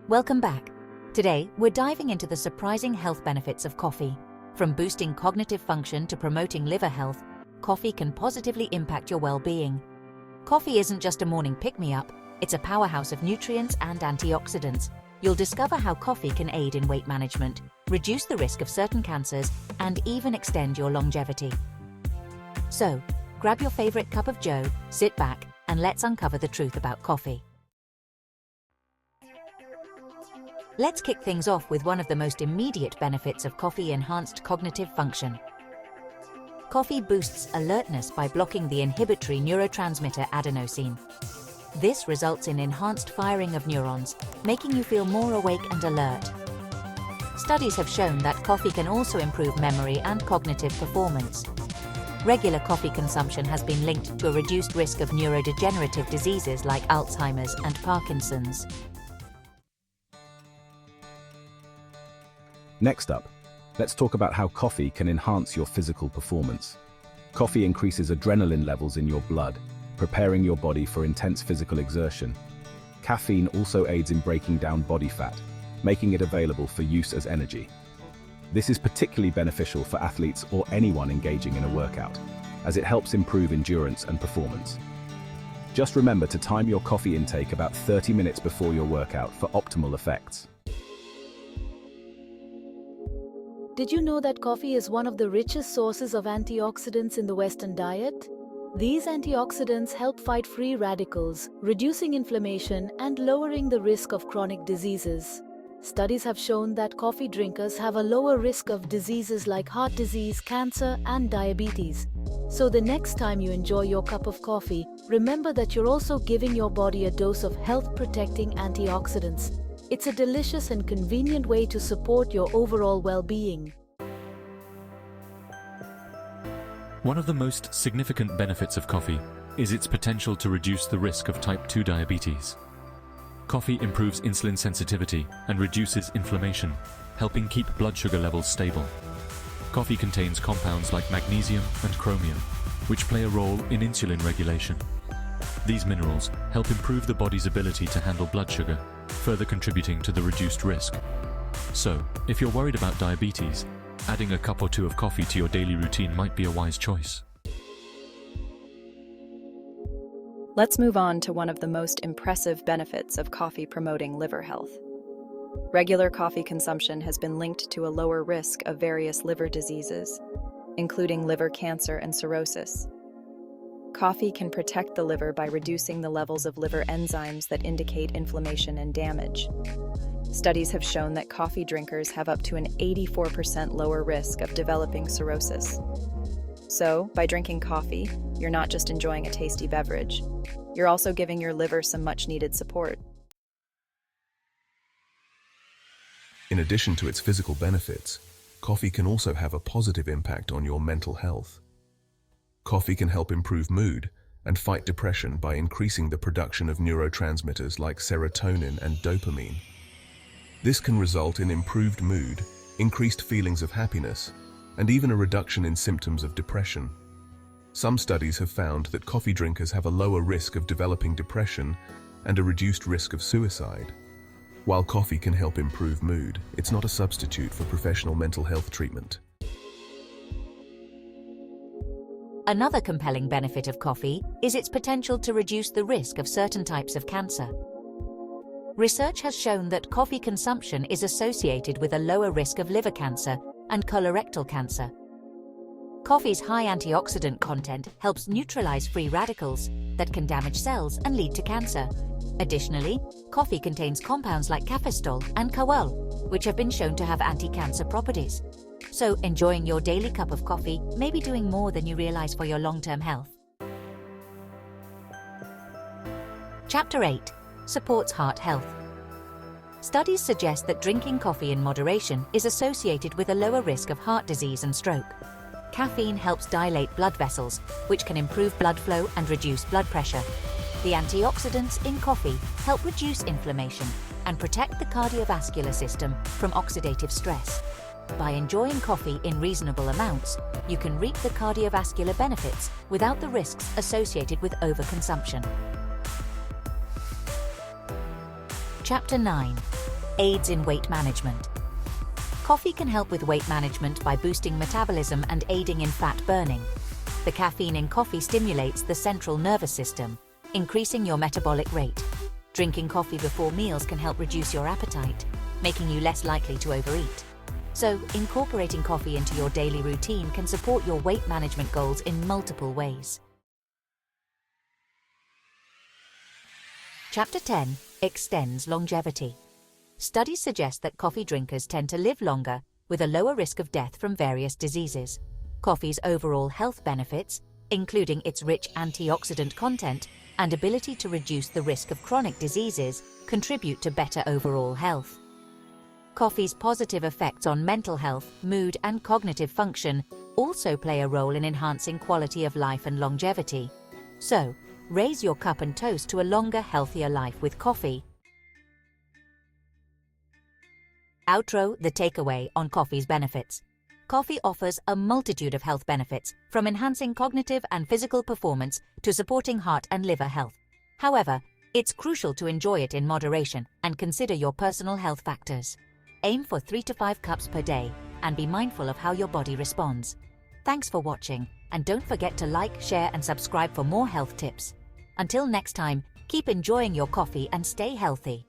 Welcome back. Today, we're diving into the surprising health benefits of coffee. From boosting cognitive function to promoting liver health, coffee can positively impact your well-being. Coffee isn't just a morning pick-me-up, it's a powerhouse of nutrients and antioxidants. You'll discover how coffee can aid in weight management, reduce the risk of certain cancers, and even extend your longevity. So, grab your favorite cup of joe, sit back, and let's uncover the truth about coffee. Let's kick things off with one of the most immediate benefits of coffee-enhanced cognitive function. Coffee boosts alertness by blocking the inhibitory neurotransmitter adenosine. This results in enhanced firing of neurons, making you feel more awake and alert. Studies have shown that coffee can also improve memory and cognitive performance. Regular coffee consumption has been linked to a reduced risk of neurodegenerative diseases like Alzheimer's and Parkinson's. Next up, let's talk about how coffee can enhance your physical performance. Coffee increases adrenaline levels in your blood, preparing your body for intense physical exertion. Caffeine also aids in breaking down body fat, making it available for use as energy. This is particularly beneficial for athletes or anyone engaging in a workout, as it helps improve endurance and performance. Just remember to time your coffee intake about 30 minutes before your workout for optimal effects. Did you know that coffee is one of the richest sources of antioxidants in the Western diet? These antioxidants help fight free radicals, reducing inflammation and lowering the risk of chronic diseases. Studies have shown that coffee drinkers have a lower risk of diseases like heart disease, cancer, and diabetes. So the next time you enjoy your cup of coffee, remember that you're also giving your body a dose of health-protecting antioxidants. It's a delicious and convenient way to support your overall well-being. One of the most significant benefits of coffee is its potential to reduce the risk of type 2 diabetes. Coffee improves insulin sensitivity and reduces inflammation, helping keep blood sugar levels stable. Coffee contains compounds like magnesium and chromium, which play a role in insulin regulation. These minerals help improve the body's ability to handle blood sugar, further contributing to the reduced risk. So, if you're worried about diabetes, adding a cup or two of coffee to your daily routine might be a wise choice. Let's move on to one of the most impressive benefits of coffee promoting liver health. Regular coffee consumption has been linked to a lower risk of various liver diseases, including liver cancer and cirrhosis. Coffee can protect the liver by reducing the levels of liver enzymes that indicate inflammation and damage. Studies have shown that coffee drinkers have up to an 84% lower risk of developing cirrhosis. So, by drinking coffee, you're not just enjoying a tasty beverage, you're also giving your liver some much-needed support. In addition to its physical benefits, coffee can also have a positive impact on your mental health. Coffee can help improve mood and fight depression by increasing the production of neurotransmitters like serotonin and dopamine. This can result in improved mood, increased feelings of happiness, and even a reduction in symptoms of depression. Some studies have found that coffee drinkers have a lower risk of developing depression and a reduced risk of suicide. While coffee can help improve mood, it's not a substitute for professional mental health treatment. Another compelling benefit of coffee is its potential to reduce the risk of certain types of cancer. Research has shown that coffee consumption is associated with a lower risk of liver cancer and colorectal cancer. Coffee's high antioxidant content helps neutralize free radicals that can damage cells and lead to cancer. Additionally, coffee contains compounds like caffeine and kawal, which have been shown to have anti-cancer properties. So, enjoying your daily cup of coffee may be doing more than you realize for your long-term health. Chapter 8. Supports heart health. Studies suggest that drinking coffee in moderation is associated with a lower risk of heart disease and stroke. Caffeine helps dilate blood vessels, which can improve blood flow and reduce blood pressure. The antioxidants in coffee help reduce inflammation and protect the cardiovascular system from oxidative stress. By enjoying coffee in reasonable amounts, you can reap the cardiovascular benefits without the risks associated with overconsumption. Chapter 9. aids in weight management. Coffee can help with weight management by boosting metabolism and aiding in fat burning. The caffeine in coffee stimulates the central nervous system, increasing your metabolic rate. Drinking coffee before meals can help reduce your appetite, making you less likely to overeat. So, incorporating coffee into your daily routine can support your weight management goals in multiple ways. Chapter 10 extends longevity. Studies suggest that coffee drinkers tend to live longer with a lower risk of death from various diseases. Coffee's overall health benefits, including its rich antioxidant content and ability to reduce the risk of chronic diseases, contribute to better overall health. Coffee's positive effects on mental health, mood, and cognitive function also play a role in enhancing quality of life and longevity. So, raise your cup and toast to a longer, healthier life with coffee. Outro: the takeaway on coffee's benefits. Coffee offers a multitude of health benefits, from enhancing cognitive and physical performance to supporting heart and liver health. However, it's crucial to enjoy it in moderation and consider your personal health factors. Aim for 3 to 5 cups per day and be mindful of how your body responds. Thanks for watching, and don't forget to like, share, and subscribe for more health tips. Until next time, keep enjoying your coffee and stay healthy.